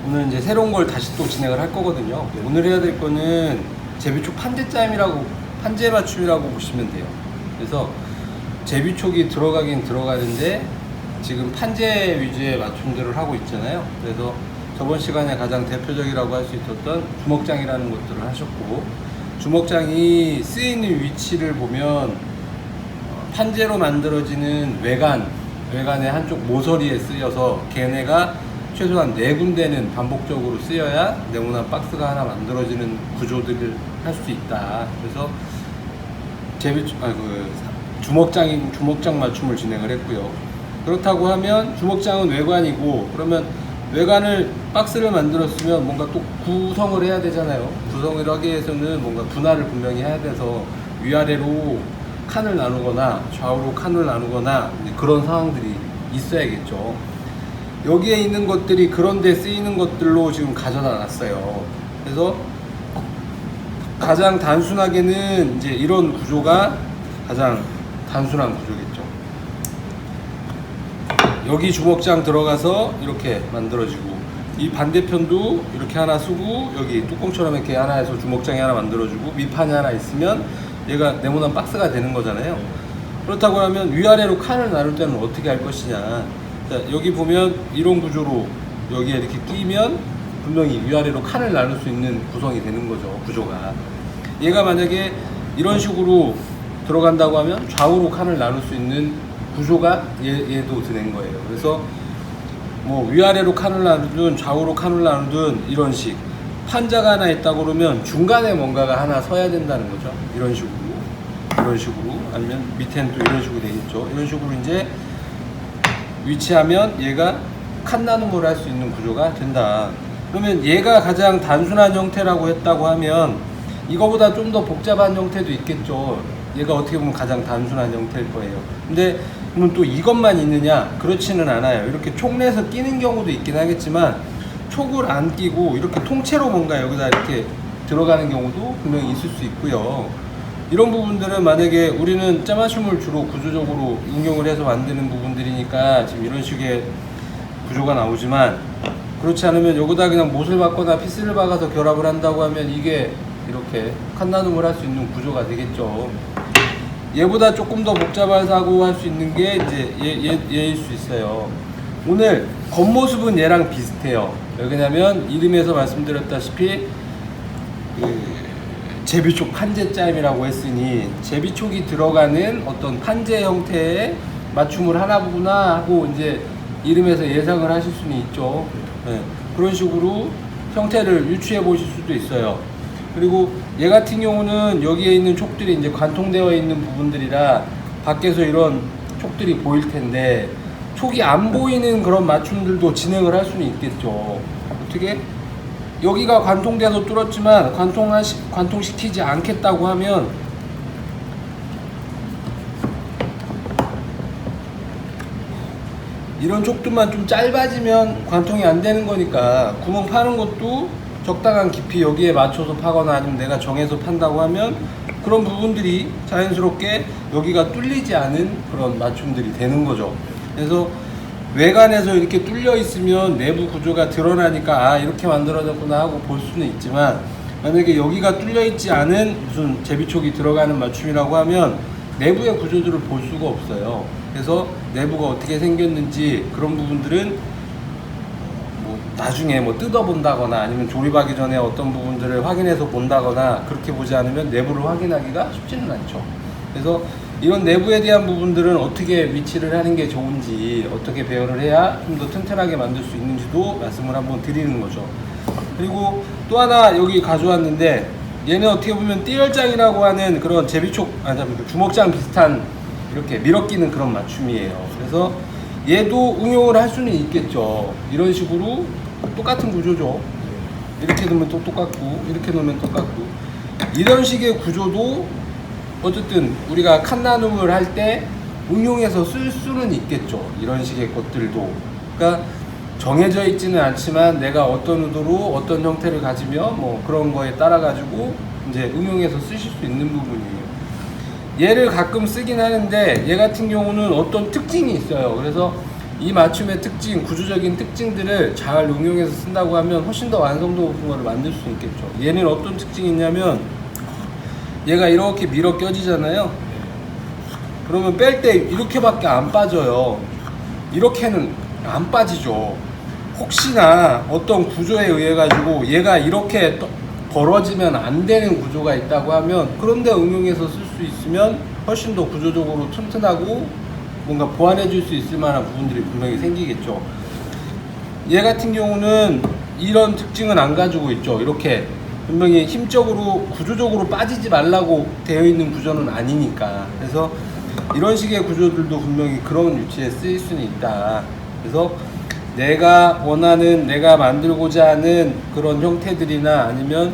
오늘 이제 새로운 걸 다시 또 진행을 할 거거든요. 오늘 해야 될 거는 제비촉 판재 맞춤이라고 보시면 돼요. 그래서 제비촉이 들어가긴 들어가는데 지금 판재 위주의 맞춤들을 하고 있잖아요. 그래서 저번 시간에 가장 대표적이라고 할 수 있었던 주먹장이라는 것들을 하셨고, 주먹장이 쓰이는 위치를 보면 판재로 만들어지는 외관의 한쪽 모서리에 쓰여서 걔네가 최소한 4군데는 반복적으로 쓰여야 네모난 박스가 하나 만들어지는 구조들을 할 수 있다. 그래서 주먹장 맞춤을 진행을 했고요. 그렇다고 하면 주먹장은 외관이고, 그러면 외관을 박스를 만들었으면 뭔가 또 구성을 해야 되잖아요. 구성을 하기 위해서는 뭔가 분할을 분명히 해야 돼서 위아래로 칸을 나누거나 좌우로 칸을 나누거나 그런 상황들이 있어야겠죠. 여기에 있는 것들이 그런데 쓰이는 것들로 지금 가져다 놨어요. 그래서 가장 단순하게는 이제 이런 구조가 가장 단순한 구조겠죠. 여기 주먹장 들어가서 이렇게 만들어지고, 이 반대편도 이렇게 하나 쓰고, 여기 뚜껑처럼 이렇게 하나 해서 주먹장이 하나 만들어지고, 밑판이 하나 있으면 얘가 네모난 박스가 되는 거잖아요. 그렇다고 하면 위아래로 칸을 나눌 때는 어떻게 할 것이냐. 자, 여기 보면 이런 구조로 여기에 이렇게 끼면 분명히 위아래로 칸을 나눌 수 있는 구성이 되는 거죠, 구조가. 얘가 만약에 이런 식으로 들어간다고 하면 좌우로 칸을 나눌 수 있는 구조가 얘도 되는 거예요. 그래서 뭐 위아래로 칸을 나누든 좌우로 칸을 나누든 이런 식, 판자가 하나 있다고 그러면 중간에 뭔가가 하나 서야 된다는 거죠. 이런 식으로 아니면 밑에는 또 이런 식으로 되겠죠. 이런 식으로 이제 위치하면 얘가 칸 나눔을 할 수 있는 구조가 된다. 그러면 얘가 가장 단순한 형태라고 했다고 하면 이거보다 좀 더 복잡한 형태도 있겠죠. 얘가 어떻게 보면 가장 단순한 형태일 거예요. 근데 그러면 또 이것만 있느냐? 그렇지는 않아요. 이렇게 촉 내서 끼는 경우도 있긴 하겠지만, 촉을 안 끼고 이렇게 통째로 뭔가 여기다 이렇게 들어가는 경우도 분명히 있을 수 있고요. 이런 부분들은 만약에 우리는 짜맞춤을 주로 구조적으로 응용을 해서 만드는 부분들이니까 지금 이런 식의 구조가 나오지만, 그렇지 않으면 여기다 그냥 못을 박거나 피스를 박아서 결합을 한다고 하면 이게 이렇게 칸 나눔을 할 수 있는 구조가 되겠죠. 얘보다 조금 더 복잡하다고 할 수 있는 게 이제 얘일 수 있어요. 오늘 겉모습은 얘랑 비슷해요. 왜냐면 이름에서 말씀드렸다시피 제비촉 판재짬이라고 했으니 제비촉이 들어가는 어떤 판재 형태의 맞춤을 하나보구나 하고 이제 이름에서 예상을 하실 수는 있죠. 네. 그런 식으로 형태를 유추해 보실 수도 있어요. 그리고 얘 같은 경우는 여기에 있는 촉들이 이제 관통되어 있는 부분들이라 밖에서 이런 촉들이 보일 텐데, 촉이 안 보이는 그런 맞춤들도 진행을 할 수는 있겠죠. 어떻게? 여기가 관통돼서 뚫었지만 관통시키지 않겠다고 하면 이런 촉들만 좀 짧아지면 관통이 안 되는 거니까, 구멍 파는 것도 적당한 깊이 여기에 맞춰서 파거나 아니면 내가 정해서 판다고 하면 그런 부분들이 자연스럽게 여기가 뚫리지 않은 그런 맞춤들이 되는 거죠. 그래서 외관에서 이렇게 뚫려 있으면 내부 구조가 드러나니까 아, 이렇게 만들어졌구나 하고 볼 수는 있지만, 만약에 여기가 뚫려 있지 않은 무슨 제비촉이 들어가는 맞춤이라고 하면 내부의 구조들을 볼 수가 없어요. 그래서 내부가 어떻게 생겼는지 그런 부분들은 나중에 뭐 뜯어본다거나 아니면 조립하기 전에 어떤 부분들을 확인해서 본다거나 그렇게 보지 않으면 내부를 확인하기가 쉽지는 않죠. 그래서 이런 내부에 대한 부분들은 어떻게 위치를 하는 게 좋은지, 어떻게 배열을 해야 좀 더 튼튼하게 만들 수 있는지도 말씀을 한번 드리는 거죠. 그리고 또 하나 여기 가져왔는데, 얘는 어떻게 보면 띠열장이라고 하는 그런 주먹장 비슷한 이렇게 밀어끼는 그런 맞춤이에요. 그래서 얘도 응용을 할 수는 있겠죠. 이런 식으로 똑같은 구조죠. 이렇게 놓으면 또 똑같고, 이렇게 놓으면 똑같고, 이런 식의 구조도 어쨌든 우리가 칸 나눔을 할 때 응용해서 쓸 수는 있겠죠. 이런 식의 것들도. 그러니까 정해져 있지는 않지만 내가 어떤 의도로 어떤 형태를 가지며 뭐 그런 거에 따라 가지고 이제 응용해서 쓰실 수 있는 부분이에요. 얘를 가끔 쓰긴 하는데 얘 같은 경우는 어떤 특징이 있어요. 그래서 이 맞춤의 특징, 구조적인 특징들을 잘 응용해서 쓴다고 하면 훨씬 더 완성도 높은 거를 만들 수 있겠죠. 얘는 어떤 특징이 있냐면 얘가 이렇게 밀어 껴지잖아요. 그러면 뺄 때 이렇게밖에 안 빠져요. 이렇게는 안 빠지죠. 혹시나 어떤 구조에 의해 가지고 얘가 이렇게 벌어지면 안 되는 구조가 있다고 하면 그런데 응용해서 쓸 수 있으면 훨씬 더 구조적으로 튼튼하고 뭔가 보완해 줄 수 있을 만한 부분들이 분명히 생기겠죠. 얘 같은 경우는 이런 특징은 안 가지고 있죠. 이렇게 분명히 힘적으로 구조적으로 빠지지 말라고 되어 있는 구조는 아니니까. 그래서 이런 식의 구조들도 분명히 그런 위치에 쓰일 수는 있다. 그래서 내가 원하는, 내가 만들고자 하는 그런 형태들이나 아니면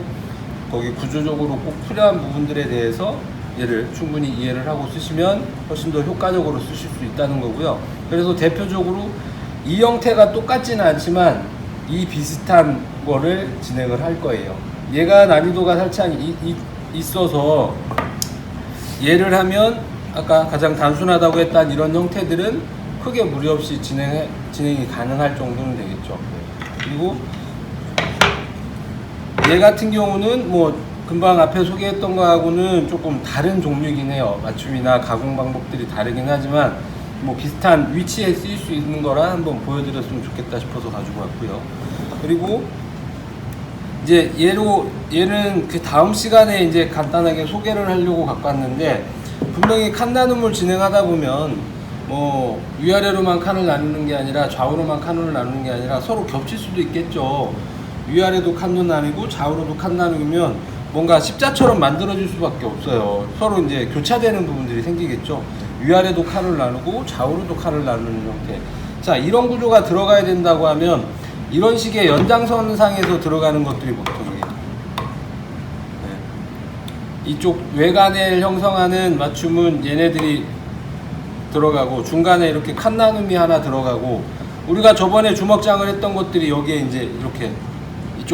거기 구조적으로 꼭 필요한 부분들에 대해서 얘를 충분히 이해를 하고 쓰시면 훨씬 더 효과적으로 쓰실 수 있다는 거고요. 그래서 대표적으로 이 형태가 똑같지는 않지만 이 비슷한 거를 진행을 할 거예요. 얘가 난이도가 살짝 있어서 얘를 하면 아까 가장 단순하다고 했던 이런 형태들은 크게 무리 없이 진행이 가능할 정도는 되겠죠. 그리고 얘 같은 경우는 뭐 금방 앞에 소개했던 거하고는 조금 다른 종류이긴 해요. 맞춤이나 가공 방법들이 다르긴 하지만 뭐 비슷한 위치에 쓰일 수 있는 거라 한번 보여드렸으면 좋겠다 싶어서 가지고 왔고요. 그리고 이제 얘는 그 다음 시간에 이제 간단하게 소개를 하려고 갖고 왔는데, 분명히 칸 나눔을 진행하다 보면 뭐 위아래로만 칸을 나누는 게 아니라 좌우로만 칸을 나누는 게 아니라 서로 겹칠 수도 있겠죠. 위아래도 칸도 나누고 좌우로도 칸 나누면 뭔가 십자처럼 만들어질 수밖에 없어요. 서로 이제 교차되는 부분들이 생기겠죠. 위아래도 칸을 나누고 좌우로도 칸을 나누는 형태. 자, 이런 구조가 들어가야 된다고 하면 이런 식의 연장선상에서 들어가는 것들이 보통이에요. 네. 이쪽 외관을 형성하는 맞춤은 얘네들이 들어가고, 중간에 이렇게 칸 나눔이 하나 들어가고, 우리가 저번에 주먹장을 했던 것들이 여기에 이제 이렇게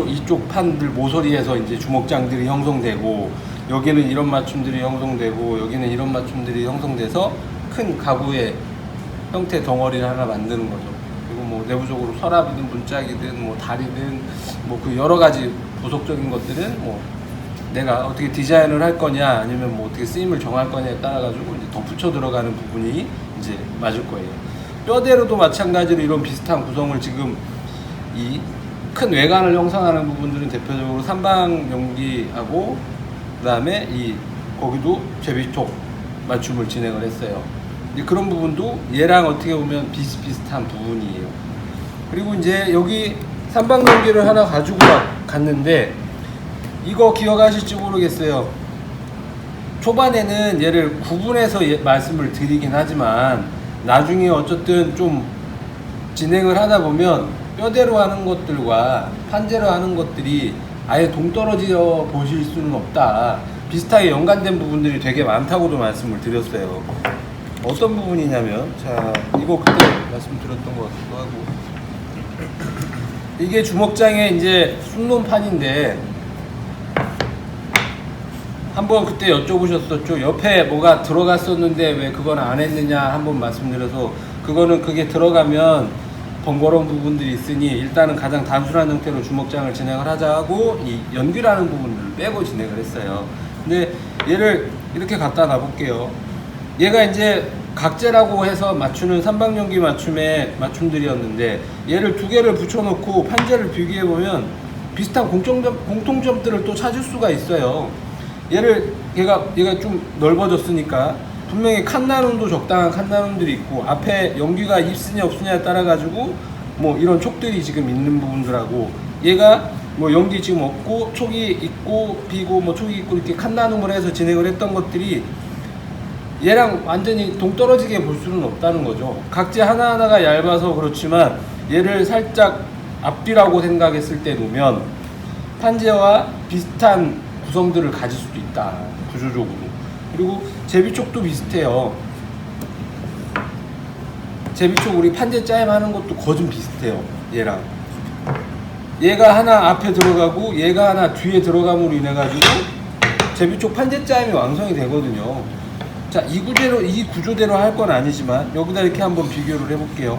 이쪽 판들 모서리에서 이제 주먹장들이 형성되고, 여기는 이런 맞춤들이 형성되고, 여기는 이런 맞춤들이 형성돼서 큰 가구의 형태 덩어리를 하나 만드는 거죠. 그리고 뭐 내부적으로 서랍이든 문짝이든 뭐 다리든 뭐 그 여러 가지 부속적인 것들은 뭐 내가 어떻게 디자인을 할 거냐 아니면 뭐 어떻게 쓰임을 정할 거냐에 따라 가지고 이제 덧붙여 들어가는 부분이 이제 맞을 거예요. 뼈대로도 마찬가지로 이런 비슷한 구성을 지금 이 큰 외관을 형성하는 부분들은 대표적으로 삼방 연기하고 그다음에 거기도 제비촉 맞춤을 진행을 했어요. 그런 부분도 얘랑 어떻게 보면 비슷비슷한 부분이에요. 그리고 이제 여기 삼방 연기를 하나 가지고 갔는데, 이거 기억하실지 모르겠어요. 초반에는 얘를 구분해서 말씀을 드리긴 하지만 나중에 어쨌든 좀 진행을 하다 보면 뼈대로 하는 것들과 판재로 하는 것들이 아예 동떨어져 보실 수는 없다. 비슷하게 연관된 부분들이 되게 많다고도 말씀을 드렸어요. 어떤 부분이냐면, 자, 이거 그때 말씀드렸던 것 같기도 하고, 이게 주먹장의 이제 순놈판인데, 한번 그때 여쭤보셨었죠. 옆에 뭐가 들어갔었는데 왜 그건 안 했느냐 한번 말씀드려서, 그게 들어가면 번거로운 부분들이 있으니 일단은 가장 단순한 형태로 주먹장을 진행을 하자 하고 이 연기라는 부분을 빼고 진행을 했어요. 근데 얘를 이렇게 갖다 놔볼게요. 얘가 이제 각재라고 해서 맞추는 삼방연기 맞춤의 맞춤들이었는데, 얘를 두 개를 붙여놓고 판재를 비교해보면 비슷한 공통점들을 또 찾을 수가 있어요. 얘가 좀 넓어졌으니까 분명히 칸 나눔도 적당한 칸 나눔들이 있고, 앞에 연기가 있으냐 없으냐에 따라 가지고 뭐 이런 촉들이 지금 있는 부분들하고, 얘가 뭐 연기 지금 없고 촉이 있고 비고 뭐 촉이 있고 이렇게 칸 나눔을 해서 진행을 했던 것들이 얘랑 완전히 동떨어지게 볼 수는 없다는 거죠. 각재 하나하나가 얇아서 그렇지만 얘를 살짝 앞뒤라고 생각했을 때 놓으면 판재와 비슷한 구성들을 가질 수도 있다, 구조적으로. 그리고 제비촉도 비슷해요. 제비촉 우리 판재 짜임 하는 것도 거좀 비슷해요. 얘랑 얘가 하나 앞에 들어가고 얘가 하나 뒤에 들어감으로 인해 가지고 제비촉 판재 짜임이 완성이 되거든요. 자, 이 구조대로 할 건 아니지만 여기다 이렇게 한번 비교를 해볼게요.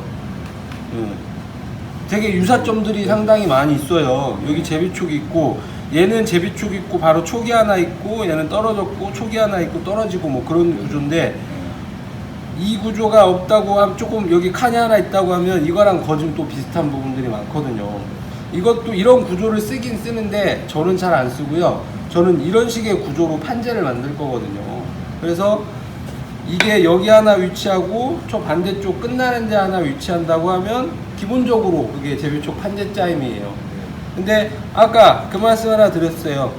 되게 유사점들이 상당히 많이 있어요. 여기 제비촉이 있고, 얘는 제비촉 있고 바로 촉이 하나 있고, 얘는 떨어졌고 촉이 하나 있고 떨어지고 뭐 그런 구조인데, 이 구조가 없다고 하면, 조금 여기 칸이 하나 있다고 하면 이거랑 거진 또 비슷한 부분들이 많거든요. 이것도 이런 구조를 쓰긴 쓰는데 저는 잘 안 쓰고요. 저는 이런 식의 구조로 판재를 만들 거거든요. 그래서 이게 여기 하나 위치하고 저 반대쪽 끝나는 데 하나 위치한다고 하면 기본적으로 그게 제비촉 판재 짜임이에요. 근데 아까 그 말씀 하나 드렸어요.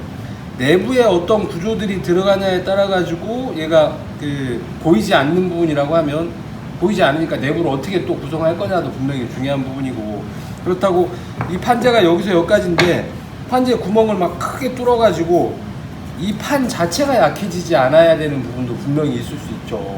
내부에 어떤 구조들이 들어가냐에 따라 가지고 얘가 그 보이지 않는 부분이라고 하면, 보이지 않으니까 내부를 어떻게 또 구성할 거냐도 분명히 중요한 부분이고, 그렇다고 이 판재가 여기서 여기까지인데 판재 구멍을 막 크게 뚫어 가지고 이 판 자체가 약해지지 않아야 되는 부분도 분명히 있을 수 있죠.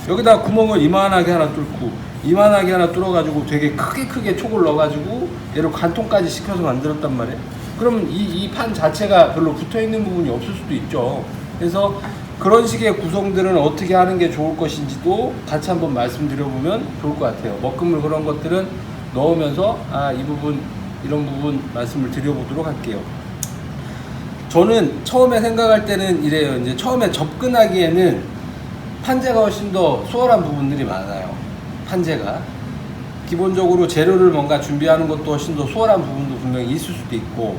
여기다 구멍을 이만하게 하나 뚫고 이만하게 하나 뚫어 가지고 되게 크게 촉을 넣어 가지고 얘를 관통까지 시켜서 만들었단 말이에요. 그러면 이 판 자체가 별로 붙어 있는 부분이 없을 수도 있죠. 그래서 그런 식의 구성들은 어떻게 하는 게 좋을 것인지도 같이 한번 말씀드려보면 좋을 것 같아요. 먹금물 그런 것들은 넣으면서 이 부분 이런 부분 말씀을 드려보도록 할게요. 저는 처음에 생각할 때는 이래요. 이제 처음에 접근하기에는 판재가 훨씬 더 수월한 부분들이 많아요. 판재가 기본적으로 재료를 뭔가 준비하는 것도 훨씬 더 수월한 부분도 분명히 있을 수도 있고,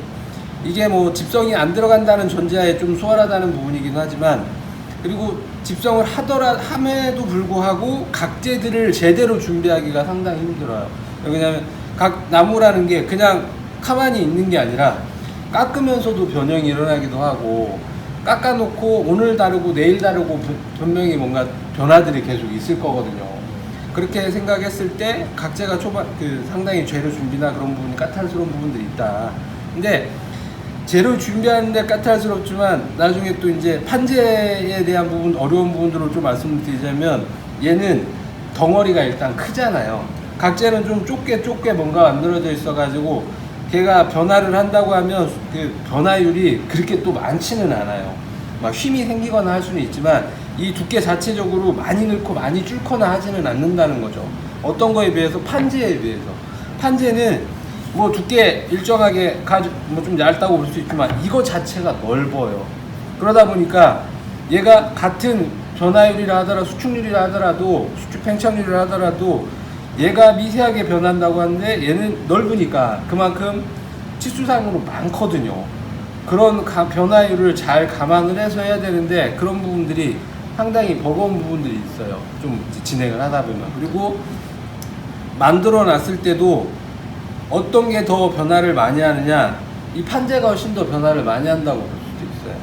이게 뭐 집성이 안 들어간다는 전제하에 좀 수월하다는 부분이긴 하지만, 그리고 집성을 함에도 불구하고 각재들을 제대로 준비하기가 상당히 힘들어요. 왜냐하면 각 나무라는 게 그냥 가만히 있는 게 아니라 깎으면서도 변형이 일어나기도 하고, 깎아놓고 오늘 다르고 내일 다르고 분명히 뭔가 변화들이 계속 있을 거거든요. 그렇게 생각했을 때 각재가 상당히 재료 준비나 그런 부분이 까탈스러운 부분들이 있다. 근데 재료 준비하는데 까탈스럽지만 나중에 또 이제 판재에 대한 부분, 어려운 부분들을 좀 말씀을 드리자면, 얘는 덩어리가 일단 크잖아요. 각재는 좀 좁게 뭔가 만들어져 있어가지고 걔가 변화를 한다고 하면 그 변화율이 그렇게 또 많지는 않아요. 막 힘이 생기거나 할 수는 있지만 이 두께 자체적으로 많이 넣고 많이 줄거나 하지는 않는다는 거죠. 어떤 거에 비해서? 판재에 비해서. 판재는 뭐 두께 일정하게 뭐 좀 얇다고 볼 수 있지만 이거 자체가 넓어요. 그러다 보니까 얘가 같은 변화율이라 하더라도, 수축률이라 하더라도, 수축 팽창률이라 하더라도 얘가 미세하게 변한다고 하는데 얘는 넓으니까 그만큼 치수상으로 많거든요. 그런 변화율을 잘 감안을 해서 해야 되는데 그런 부분들이 상당히 버거운 부분들이 있어요. 좀 진행을 하다 보면. 그리고 만들어 놨을 때도 어떤 게 더 변화를 많이 하느냐, 이 판재가 훨씬 더 변화를 많이 한다고 볼 수도 있어요.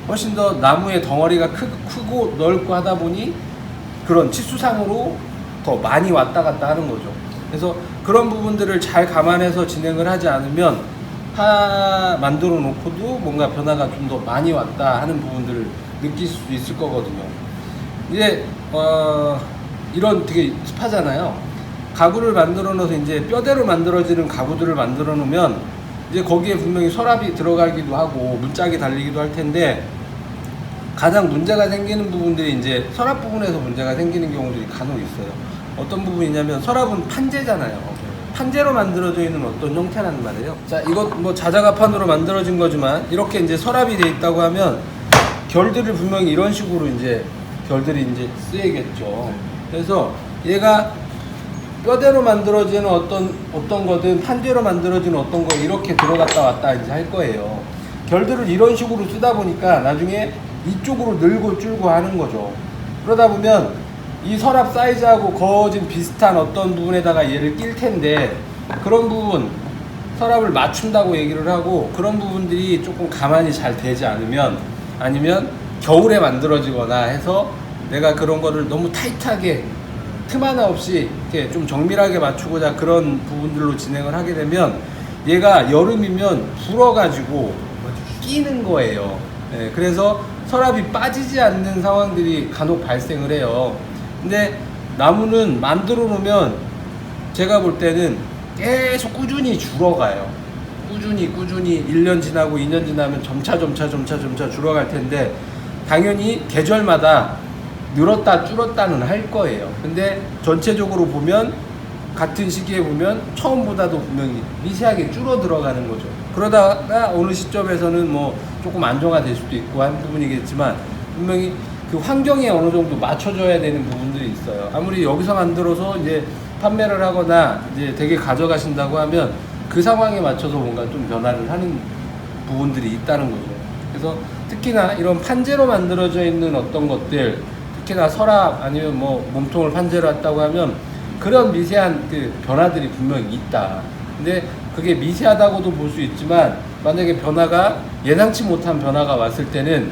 훨씬 더 나무의 덩어리가 크고 넓고 하다 보니 그런 치수상으로 더 많이 왔다 갔다 하는 거죠. 그래서 그런 부분들을 잘 감안해서 진행을 하지 않으면 만들어 놓고도 뭔가 변화가 좀 더 많이 왔다 하는 부분들을 느낄 수 있을 거거든요. 이제 이런 되게 습하잖아요. 가구를 만들어 놓아서 이제 뼈대로 만들어지는 가구들을 만들어 놓으면 이제 거기에 분명히 서랍이 들어가기도 하고 문짝이 달리기도 할 텐데, 가장 문제가 생기는 부분들이 이제 서랍 부분에서 문제가 생기는 경우들이 간혹 있어요. 어떤 부분이냐면 서랍은 판재잖아요. 판재로 만들어져 있는 어떤 형태란 말이에요. 자, 이거 뭐 자작합판으로 만들어진 거지만 이렇게 이제 서랍이 돼 있다고 하면 결들을 분명히 이런 식으로 이제 결들이 이제 쓰이겠죠. 그래서 얘가 뼈대로 만들어지는 어떤 거든 판재로 만들어지는 어떤 거 이렇게 들어갔다 왔다 이제 할 거예요. 결들을 이런 식으로 쓰다 보니까 나중에 이쪽으로 늘고 줄고 하는 거죠. 그러다 보면 이 서랍 사이즈하고 거진 비슷한 어떤 부분에다가 얘를 낄 텐데, 그런 부분 서랍을 맞춘다고 얘기를 하고 그런 부분들이 조금 가만히 잘 되지 않으면, 아니면 겨울에 만들어지거나 해서 내가 그런 거를 너무 타이트하게 틈 하나 없이 이렇게 좀 정밀하게 맞추고자 그런 부분들로 진행을 하게 되면 얘가 여름이면 불어가지고 끼는 거예요. 네, 그래서 서랍이 빠지지 않는 상황들이 간혹 발생을 해요. 근데 나무는 만들어 놓으면 제가 볼 때는 계속 꾸준히 줄어가요. 꾸준히 1년 지나고 2년 지나면 점차 줄어갈 텐데, 당연히 계절마다 늘었다 줄었다는 할 거예요. 근데 전체적으로 보면 같은 시기에 보면 처음보다도 분명히 미세하게 줄어 들어가는 거죠. 그러다가 어느 시점에서는 뭐 조금 안정화될 수도 있고 한 부분이겠지만 분명히 그 환경에 어느 정도 맞춰줘야 되는 부분들이 있어요. 아무리 여기서 만들어서 이제 판매를 하거나 이제 되게 가져가신다고 하면 그 상황에 맞춰서 뭔가 좀 변화를 하는 부분들이 있다는 거죠. 그래서 특히나 이런 판재로 만들어져 있는 어떤 것들, 특히나 서랍 아니면 뭐 몸통을 판재로 했다고 하면 그런 미세한 그 변화들이 분명히 있다. 근데 그게 미세하다고도 볼 수 있지만 만약에 변화가 예상치 못한 변화가 왔을 때는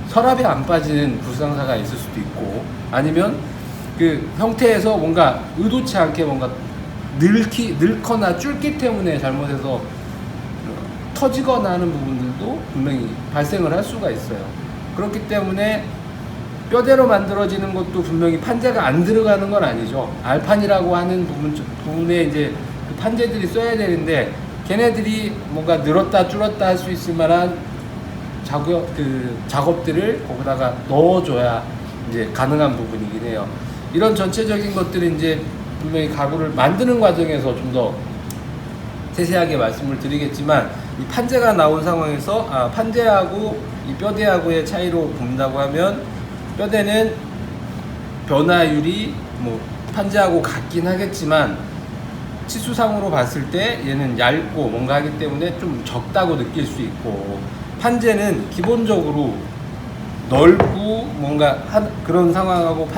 서랍에 안 빠지는 불상사가 있을 수도 있고 아니면 그 형태에서 뭔가 의도치 않게 뭔가 늙거나 줄기 때문에 잘못해서 터지거나 하는 부분들도 분명히 발생을 할 수가 있어요. 그렇기 때문에 뼈대로 만들어지는 것도 분명히 판재가 안 들어가는 건 아니죠. 알판이라고 하는 부분에 이제 그 판재들이 써야 되는데 걔네들이 뭔가 늘었다 줄었다 할 수 있을 만한 작업들을 거기다가 넣어줘야 이제 가능한 부분이긴 해요. 이런 전체적인 것들이 이제 분명히 가구를 만드는 과정에서 좀 더 세세하게 말씀을 드리겠지만 이 판재가 나온 상황에서 판재하고 이 뼈대하고의 차이로 본다고 하면 뼈대는 변화율이 뭐 판재하고 같긴 하겠지만 치수상으로 봤을 때 얘는 얇고 뭔가 하기 때문에 좀 적다고 느낄 수 있고 판재는 기본적으로 넓고 뭔가 그런 상황하고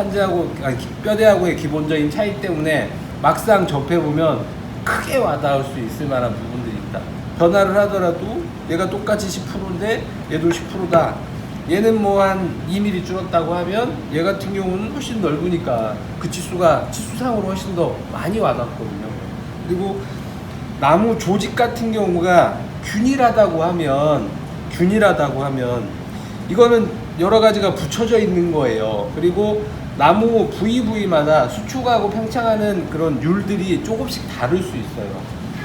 뼈대하고의 기본적인 차이 때문에 막상 접해보면 크게 와닿을 수 있을 만한 부분들이 있다. 변화를 하더라도 얘가 똑같이 10%인데 얘도 10%다. 얘는 뭐 한 2mm 줄었다고 하면 얘 같은 경우는 훨씬 넓으니까 그 치수가 치수상으로 훨씬 더 많이 와닿거든요. 그리고 나무 조직 같은 경우가 균일하다고 하면 이거는 여러 가지가 붙여져 있는 거예요. 그리고 나무 부위마다 수축하고 팽창하는 그런 율들이 조금씩 다를 수 있어요.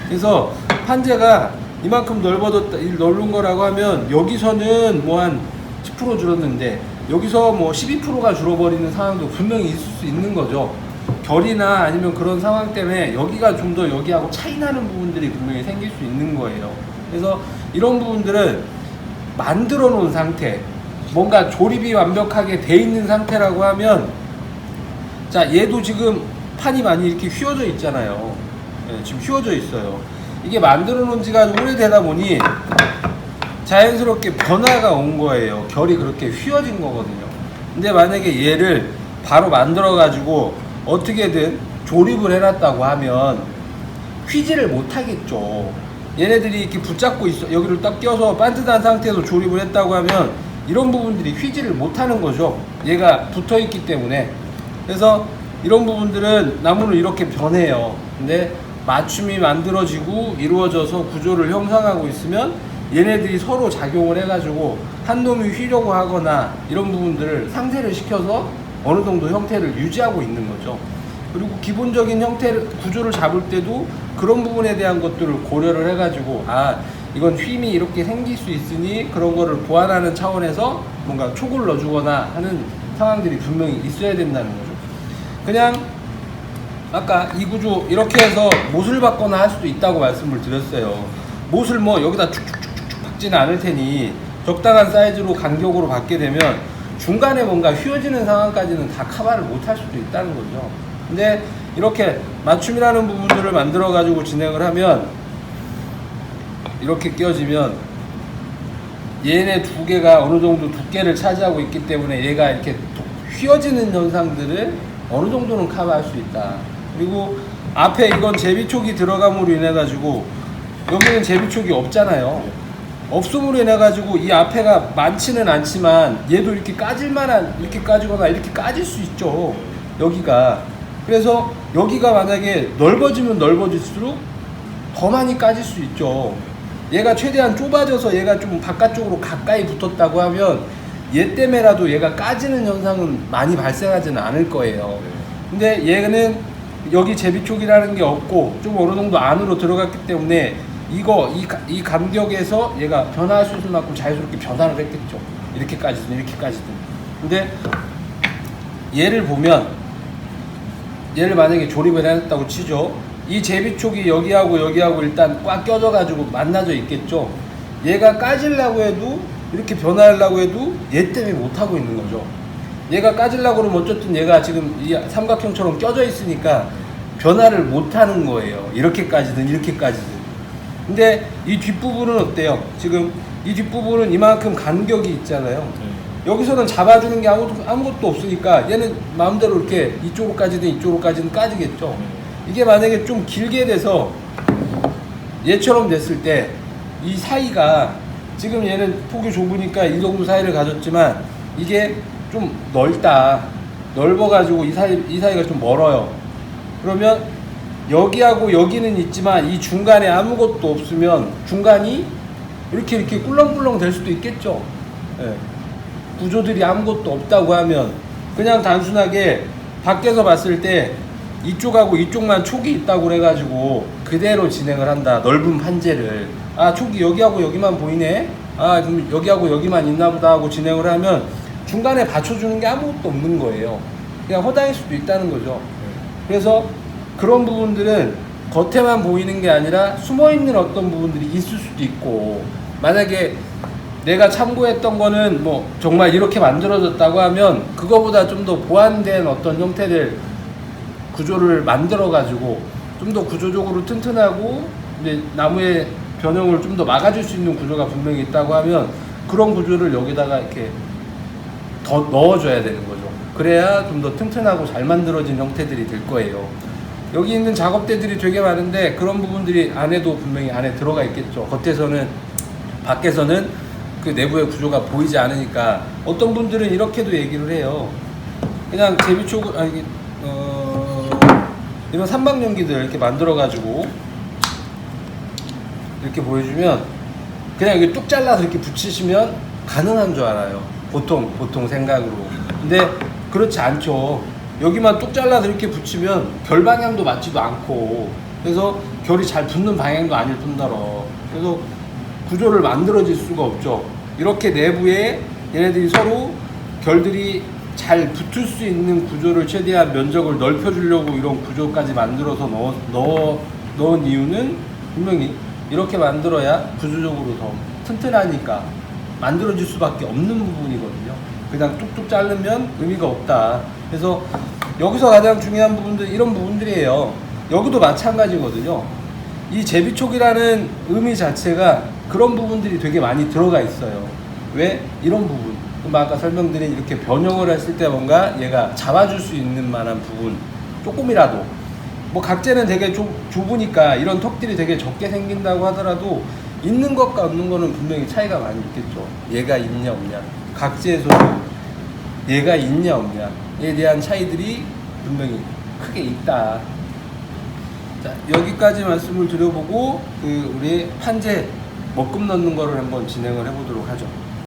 그래서 판재가 이만큼 넓은 거라고 하면 여기서는 뭐 한 10% 줄었는데 여기서 뭐 12%가 줄어버리는 상황도 분명히 있을 수 있는 거죠. 결이나 아니면 그런 상황 때문에 여기가 좀 더 여기하고 차이 나는 부분들이 분명히 생길 수 있는 거예요. 그래서 이런 부분들은 만들어 놓은 상태, 뭔가 조립이 완벽하게 돼 있는 상태라고 하면 자, 얘도 지금 판이 많이 이렇게 휘어져 있잖아요. 네, 지금 휘어져 있어요. 이게 만들어 놓은 지가 오래되다 보니 자연스럽게 변화가 온 거예요. 결이 그렇게 휘어진 거거든요. 근데 만약에 얘를 바로 만들어 가지고 어떻게든 조립을 해놨다고 하면 휘지를 못 하겠죠. 얘네들이 이렇게 붙잡고 있어, 여기를 딱 껴서 반듯한 상태에서 조립을 했다고 하면 이런 부분들이 휘지를 못 하는 거죠. 얘가 붙어 있기 때문에. 그래서 이런 부분들은 나무는 이렇게 변해요. 근데 맞춤이 만들어지고 이루어져서 구조를 형성하고 있으면 얘네들이 서로 작용을 해가지고 한 놈이 휘려고 하거나 이런 부분들을 상쇄를 시켜서 어느 정도 형태를 유지하고 있는 거죠. 그리고 기본적인 구조를 잡을 때도 그런 부분에 대한 것들을 고려를 해가지고 이건 휨이 이렇게 생길 수 있으니 그런 거를 보완하는 차원에서 뭔가 촉을 넣어주거나 하는 상황들이 분명히 있어야 된다는 거죠. 그냥 아까 이 구조 이렇게 해서 못을 받거나 할 수도 있다고 말씀을 드렸어요. 못을 뭐 여기다 축축축축 박지는 않을 테니 적당한 사이즈로 간격으로 받게 되면 중간에 뭔가 휘어지는 상황까지는 다 커버를 못 할 수도 있다는 거죠. 근데 이렇게 맞춤이라는 부분들을 만들어 가지고 진행을 하면 이렇게 끼워지면 얘네 두 개가 어느 정도 두께를 차지하고 있기 때문에 얘가 이렇게 휘어지는 현상들을 어느 정도는 커버할 수 있다. 그리고 앞에 이건 제비촉이 들어감으로 인해 가지고 여기는 제비촉이 없잖아요. 없음으로 인해 가지고 이 앞에가 많지는 않지만 얘도 이렇게 까질만한, 이렇게 까지거나 이렇게 까질 수 있죠. 여기가. 그래서 여기가 만약에 넓어지면 넓어질수록 더 많이 까질 수 있죠. 얘가 최대한 좁아져서 얘가 좀 바깥쪽으로 가까이 붙었다고 하면 얘 때문에라도 얘가 까지는 현상은 많이 발생하지는 않을 거예요. 근데 얘는 여기 제비촉이라는 게 없고 좀 어느 정도 안으로 들어갔기 때문에 이 간격에서 얘가 변화할 수 있을 만큼 자연스럽게 변화를 했겠죠. 이렇게까지든 이렇게까지든. 근데 얘를 보면 얘를 만약에 조립을 해놨다고 치죠. 이 제비촉이 여기하고 여기하고 일단 꽉 껴져가지고 만나져 있겠죠. 얘가 까지려고 해도 이렇게 변화하려고 해도 얘 때문에 못하고 있는 거죠. 얘가 까지려고 그러면 어쨌든 얘가 지금 이 삼각형처럼 껴져 있으니까 변화를 못하는 거예요. 이렇게까지든 이렇게까지든. 근데 이 뒷부분은 어때요? 지금 이 뒷부분은 이만큼 간격이 있잖아요. 여기서는 잡아주는 게 아무것도 없으니까 얘는 마음대로 이렇게 이쪽으로까지든 이쪽으로까지는 까지겠죠. 이게 만약에 좀 길게 돼서 얘처럼 됐을 때 이 사이가 지금 얘는 폭이 좁으니까 이 정도 사이를 가졌지만 이게 좀 넓어가지고 이 사이가 좀 멀어요. 그러면 여기하고 여기는 있지만 이 중간에 아무것도 없으면 중간이 이렇게 꿀렁꿀렁 될 수도 있겠죠. 예. 구조들이 아무것도 없다고 하면 그냥 단순하게 밖에서 봤을 때 이쪽하고 이쪽만 촉이 있다고 그래가지고 그대로 진행을 한다. 넓은 판재를 촉이 여기하고 여기만 보이네. 그럼 여기하고 여기만 있나 보다 하고 진행을 하면 중간에 받쳐주는 게 아무것도 없는 거예요. 그냥 허당일 수도 있다는 거죠. 그래서 그런 부분들은 겉에만 보이는 게 아니라 숨어있는 어떤 부분들이 있을 수도 있고, 만약에 내가 참고했던 거는 뭐 정말 이렇게 만들어졌다고 하면 그거보다 좀 더 보완된 어떤 형태들 구조를 만들어 가지고 좀 더 구조적으로 튼튼하고 이제 나무의 변형을 좀 더 막아줄 수 있는 구조가 분명히 있다고 하면 그런 구조를 여기다가 이렇게 더 넣어줘야 되는 거죠. 그래야 좀 더 튼튼하고 잘 만들어진 형태들이 될 거예요. 여기 있는 작업대들이 되게 많은데 그런 부분들이 안에도 분명히 안에 들어가 있겠죠. 겉에서는, 밖에서는 그 내부의 구조가 보이지 않으니까 어떤 분들은 이렇게도 얘기를 해요. 그냥 제비촉 이런 삼방연기들 이렇게 만들어 가지고 이렇게 보여주면 그냥 이게 뚝 잘라서 이렇게 붙이시면 가능한 줄 알아요. 보통 생각으로. 근데 그렇지 않죠. 여기만 뚝 잘라서 이렇게 붙이면 결 방향도 맞지도 않고, 그래서 결이 잘 붙는 방향도 아닐 뿐더러 그래서 구조를 만들어질 수가 없죠. 이렇게 내부에 얘네들이 서로 결들이 잘 붙을 수 있는 구조를 최대한 면적을 넓혀주려고 이런 구조까지 만들어서 넣은 이유는 분명히 이렇게 만들어야 구조적으로 더 튼튼하니까 만들어질 수밖에 없는 부분이거든요. 그냥 뚝뚝 자르면 의미가 없다. 그래서 여기서 가장 중요한 부분들 이런 부분들이에요. 여기도 마찬가지거든요. 이 제비촉이라는 의미 자체가 그런 부분들이 되게 많이 들어가 있어요. 왜? 이런 부분. 아까 설명드린 이렇게 변형을 했을 때 뭔가 얘가 잡아줄 수 있는 만한 부분 조금이라도, 뭐 각재는 되게 좁으니까 이런 턱들이 되게 적게 생긴다고 하더라도 있는 것과 없는 거는 분명히 차이가 많이 있겠죠. 얘가 있냐 없냐, 각재에서도 얘가 있냐 없냐에 대한 차이들이 분명히 크게 있다. 자, 여기까지 말씀을 드려보고 우리 판재 먹금 넣는 거를 한번 진행을 해보도록 하죠.